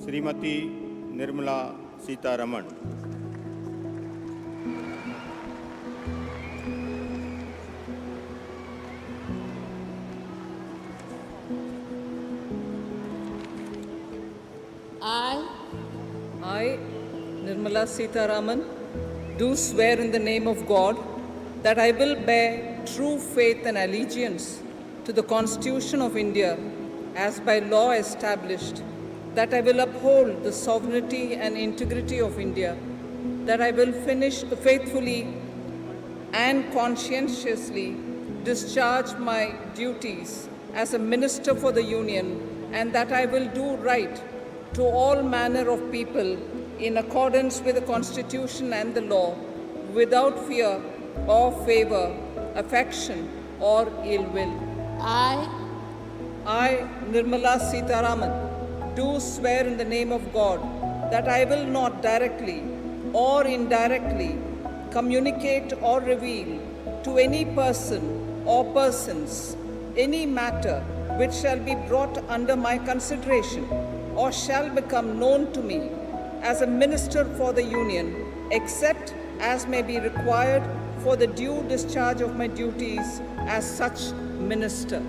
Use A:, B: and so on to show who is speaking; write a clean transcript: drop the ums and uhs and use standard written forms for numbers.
A: Shrimati Nirmala Sitharaman.
B: I, Nirmala Sitharaman, do swear in the name of God that I will bear true faith and allegiance to the Constitution of India as by law established, that I will uphold the sovereignty and integrity of India, that I will faithfully and conscientiously discharge my duties as a minister for the Union, and that I will do right to all manner of people in accordance with the Constitution and the law, without fear or favor, affection or ill will. I, Nirmala Sitharaman, do swear in the name of God that I will not directly or indirectly communicate or reveal to any person or persons any matter which shall be brought under my consideration or shall become known to me as a minister for the Union, except as may be required for the due discharge of my duties as such minister.